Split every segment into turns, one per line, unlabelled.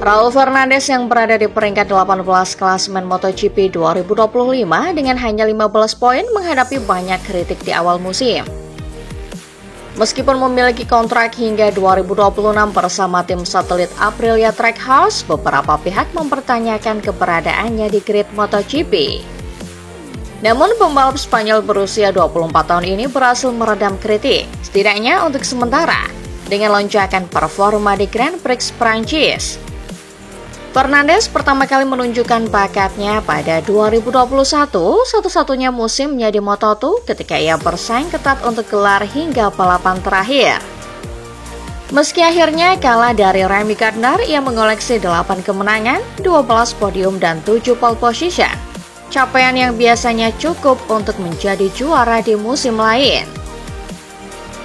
Raul Fernandez yang berada di peringkat 18 klasemen MotoGP 2025 dengan hanya 15 poin menghadapi banyak kritik di awal musim. Meskipun memiliki kontrak hingga 2026 bersama tim satelit Aprilia Trackhouse, beberapa pihak mempertanyakan keberadaannya di grid MotoGP. Namun pembalap Spanyol berusia 24 tahun ini berhasil meredam kritik, setidaknya untuk sementara, dengan lonjakan performa di Grand Prix Prancis. Fernandez pertama kali menunjukkan bakatnya pada 2021, satu-satunya musimnya di Moto2 ketika ia bersaing ketat untuk gelar hingga balapan terakhir. Meski akhirnya kalah dari Remy Gardner, ia mengoleksi 8 kemenangan, 12 podium dan 7 pole position. Capaian yang biasanya cukup untuk menjadi juara di musim lain.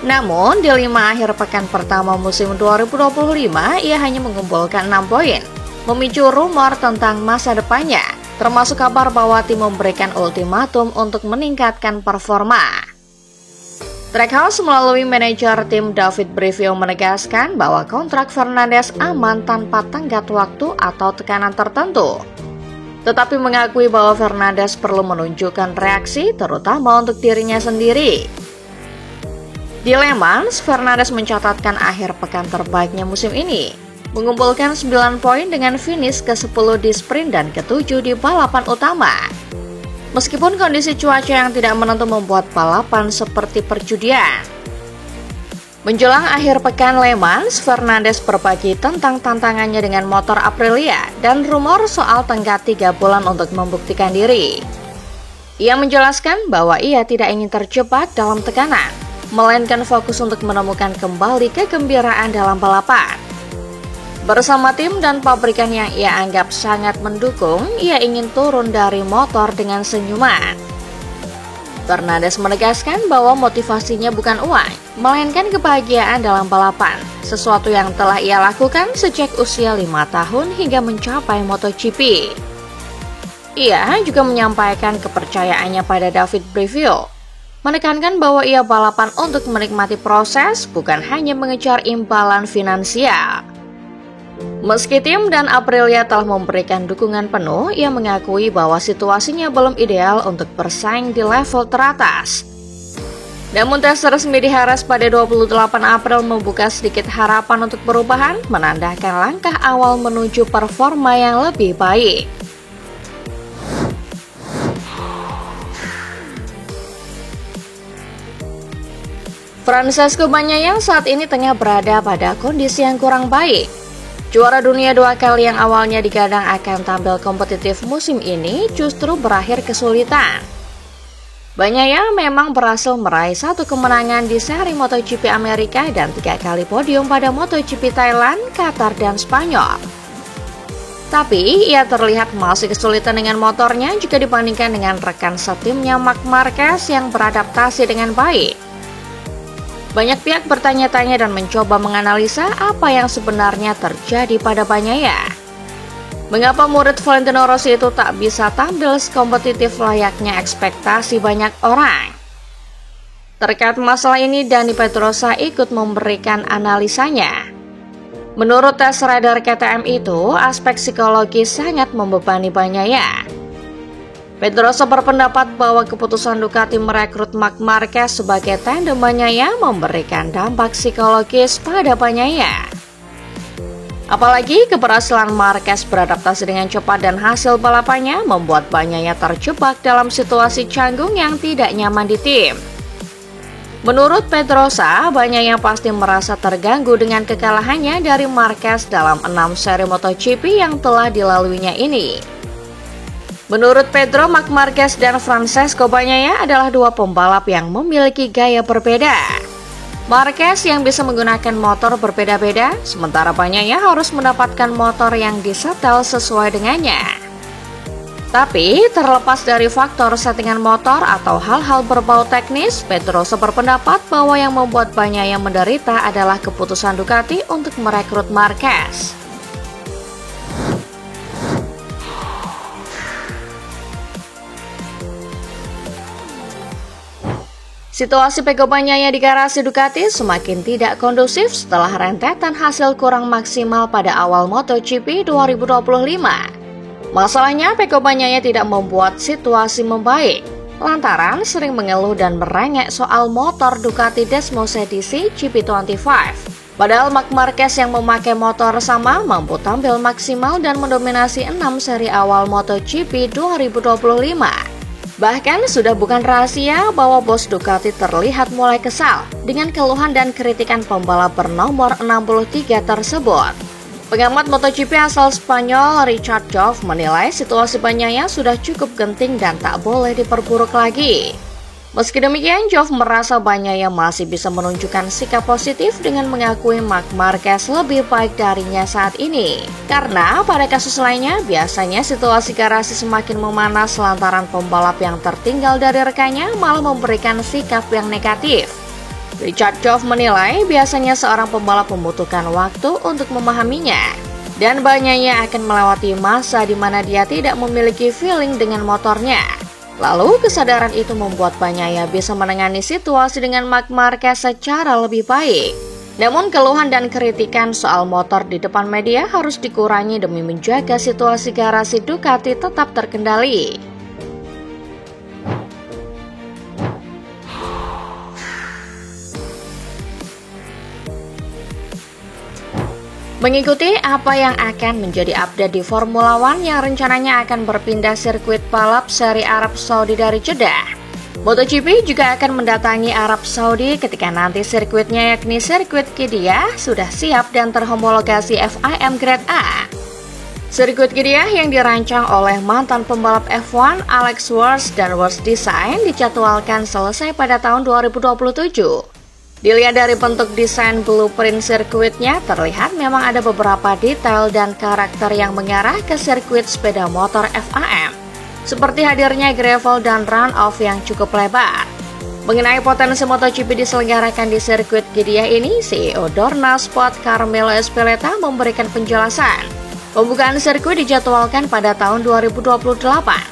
Namun, di 5 akhir pekan pertama musim 2025, ia hanya mengumpulkan 6 poin. Memicu rumor tentang masa depannya, termasuk kabar bahwa tim memberikan ultimatum untuk meningkatkan performa. Trackhouse melalui manajer tim David Brivio menegaskan bahwa kontrak Fernandez aman tanpa tenggat waktu atau tekanan tertentu. Tetapi mengakui bahwa Fernandez perlu menunjukkan reaksi, terutama untuk dirinya sendiri. Di Le Mans, Fernandez mencatatkan akhir pekan terbaiknya musim ini, mengumpulkan 9 poin dengan finish ke-10 di sprint dan ke-7 di balapan utama. Meskipun kondisi cuaca yang tidak menentu membuat balapan seperti perjudian. Menjelang akhir pekan Le Mans, Fernandez berbagi tentang tantangannya dengan motor Aprilia dan rumor soal tenggat 3 bulan untuk membuktikan diri. Ia menjelaskan bahwa ia tidak ingin terjebak dalam tekanan, melainkan fokus untuk menemukan kembali kegembiraan dalam balapan. Bersama tim dan pabrikan yang ia anggap sangat mendukung, ia ingin turun dari motor dengan senyuman. Fernandez menegaskan bahwa motivasinya bukan uang, melainkan kebahagiaan dalam balapan, sesuatu yang telah ia lakukan sejak usia 5 tahun hingga mencapai MotoGP. Ia juga menyampaikan kepercayaannya pada David Brivio, menekankan bahwa ia balapan untuk menikmati proses, bukan hanya mengejar imbalan finansial. Meski tim dan Aprilia telah memberikan dukungan penuh, ia mengakui bahwa situasinya belum ideal untuk bersaing di level teratas. Namun tes resmi di Jerez pada 28 April membuka sedikit harapan untuk perubahan, menandakan langkah awal menuju performa yang lebih baik. Francesco Bagnaia saat ini tengah berada pada kondisi yang kurang baik. Juara dunia 2 kali yang awalnya digadang akan tampil kompetitif musim ini justru berakhir kesulitan. Bagnaia memang berhasil meraih 1 kemenangan di seri MotoGP Amerika dan 3 kali podium pada MotoGP Thailand, Qatar, dan Spanyol. Tapi ia terlihat masih kesulitan dengan motornya jika dibandingkan dengan rekan setimnya Marc Marquez yang beradaptasi dengan baik. Banyak pihak bertanya-tanya dan mencoba menganalisa apa yang sebenarnya terjadi pada Bagnaia. Mengapa murid Valentino Rossi itu tak bisa tampil kompetitif layaknya ekspektasi banyak orang? Terkait masalah ini, Dani Pedrosa ikut memberikan analisanya. Menurut tes radar KTM itu, aspek psikologis sangat membebani Bagnaia. Pedrosa berpendapat bahwa keputusan Ducati merekrut Marc Marquez sebagai tandem Bagnaia memberikan dampak psikologis pada Bagnaia. Apalagi keberhasilan Marquez beradaptasi dengan cepat dan hasil balapannya membuat Bagnaia terjebak dalam situasi canggung yang tidak nyaman di tim. Menurut Pedrosa, Bagnaia pasti merasa terganggu dengan kekalahannya dari Marquez dalam 6 seri MotoGP yang telah dilaluinya ini. Menurut Pedro, Marc Marquez dan Francesco Bagnaia adalah 2 pembalap yang memiliki gaya berbeda. Marquez yang bisa menggunakan motor berbeda-beda, sementara Bagnaia harus mendapatkan motor yang disetel sesuai dengannya. Tapi, terlepas dari faktor settingan motor atau hal-hal berbau teknis, Pedro berpendapat bahwa yang membuat Bagnaia menderita adalah keputusan Ducati untuk merekrut Marquez. Situasi Peko Bagnaia di garasi Ducati semakin tidak kondusif setelah rentetan hasil kurang maksimal pada awal MotoGP 2025. Masalahnya, Peko Bagnaia tidak membuat situasi membaik, lantaran sering mengeluh dan merengek soal motor Ducati Desmos edisi GP25. Padahal Marc Marquez yang memakai motor sama mampu tampil maksimal dan mendominasi 6 seri awal MotoGP 2025. Bahkan sudah bukan rahasia bahwa bos Ducati terlihat mulai kesal dengan keluhan dan kritikan pembalap bernomor 63 tersebut. Pengamat MotoGP asal Spanyol Richard Jove menilai situasi Bagnaia sudah cukup genting dan tak boleh diperburuk lagi. Meski demikian, Jove merasa Bagnaia masih bisa menunjukkan sikap positif dengan mengakui Marc Marquez lebih baik darinya saat ini. Karena pada kasus lainnya, biasanya situasi garasi semakin memanas lantaran pembalap yang tertinggal dari rekannya malah memberikan sikap yang negatif. Richard Jove menilai biasanya seorang pembalap membutuhkan waktu untuk memahaminya. Dan Bagnaia akan melewati masa di mana dia tidak memiliki feeling dengan motornya. Lalu kesadaran itu membuat Bagnaia bisa menangani situasi dengan Marc Marquez secara lebih baik. Namun keluhan dan kritikan soal motor di depan media harus dikurangi demi menjaga situasi garasi Ducati tetap terkendali. Mengikuti apa yang akan menjadi update di Formula One yang rencananya akan berpindah sirkuit balap seri Arab Saudi dari Jeddah. MotoGP juga akan mendatangi Arab Saudi ketika nanti sirkuitnya yakni sirkuit Qiddiya sudah siap dan terhomologasi FIM Grade A. Sirkuit Qiddiya yang dirancang oleh mantan pembalap F1 Alex Wurz dan Wurz Design dijadwalkan selesai pada tahun 2027. Dilihat dari bentuk desain blueprint sirkuitnya, terlihat memang ada beberapa detail dan karakter yang mengarah ke sirkuit sepeda motor FIM, seperti hadirnya gravel dan runoff yang cukup lebar. Mengenai potensi MotoGP diselenggarakan di sirkuit Qiddiya ini, CEO Dorna Sport Carmelo Ezpeleta memberikan penjelasan. Pembukaan sirkuit dijadwalkan pada tahun 2028,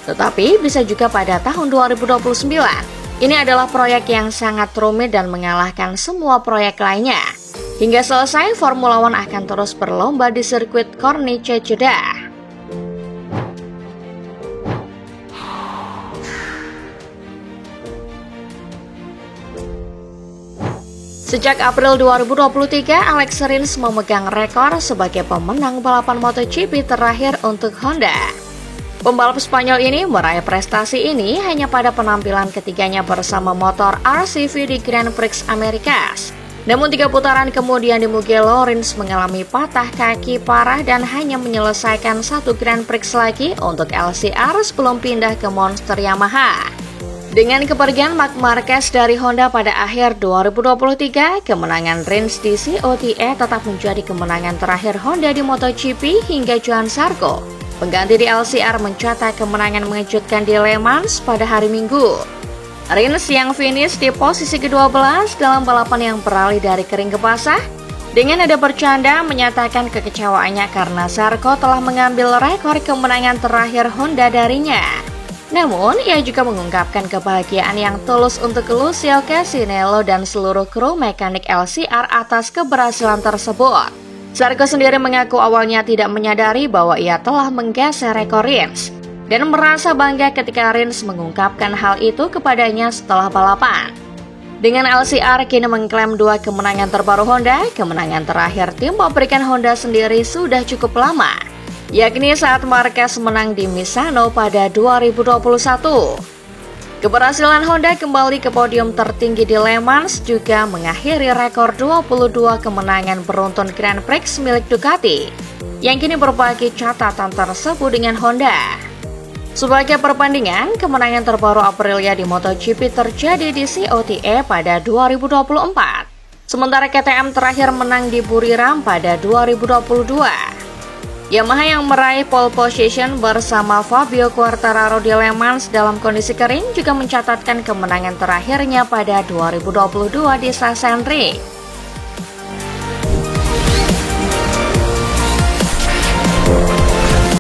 tetapi bisa juga pada tahun 2029. Ini adalah proyek yang sangat rumit dan mengalahkan semua proyek lainnya. Hingga selesai, Formula One akan terus berlomba di sirkuit Corniche Jeddah. Sejak April 2023, Alex Rins memegang rekor sebagai pemenang balapan MotoGP terakhir untuk Honda. Pembalap Spanyol ini meraih prestasi ini hanya pada penampilan ketiganya bersama motor RCV di Grand Prix Amerikas. Namun 3 putaran kemudian di Mugello, Rins mengalami patah kaki parah dan hanya menyelesaikan 1 Grand Prix lagi untuk LCR sebelum pindah ke Monster Yamaha. Dengan kepergian Marc Marquez dari Honda pada akhir 2023, kemenangan Rins di COTA tetap menjadi kemenangan terakhir Honda di MotoGP hingga Johan Zarco, pengganti di LCR, mencatat kemenangan mengejutkan di Le Mans pada hari Minggu. Rins yang finish di posisi ke-12 dalam balapan yang beralih dari kering ke basah, dengan nada bercanda menyatakan kekecewaannya karena Zarco telah mengambil rekor kemenangan terakhir Honda darinya. Namun, ia juga mengungkapkan kebahagiaan yang tulus untuk Lucio Casinello dan seluruh kru mekanik LCR atas keberhasilan tersebut. Zarco sendiri mengaku awalnya tidak menyadari bahwa ia telah menggeser rekor Rins dan merasa bangga ketika Rins mengungkapkan hal itu kepadanya setelah balapan. Dengan LCR kini mengklaim 2 kemenangan terbaru Honda, kemenangan terakhir tim pabrikan Honda sendiri sudah cukup lama, yakni saat Marquez menang di Misano pada 2021. Keberhasilan Honda kembali ke podium tertinggi di Le Mans juga mengakhiri rekor 22 kemenangan beruntun Grand Prix milik Ducati, yang kini berbagi catatan tersebut dengan Honda. Sebagai perbandingan, kemenangan terbaru Aprilia di MotoGP terjadi di COTA pada 2024, sementara KTM terakhir menang di Buriram pada 2022. Yamaha yang meraih pole position bersama Fabio Quartararo di Le Mans dalam kondisi kering juga mencatatkan kemenangan terakhirnya pada 2022 di Sachsenring.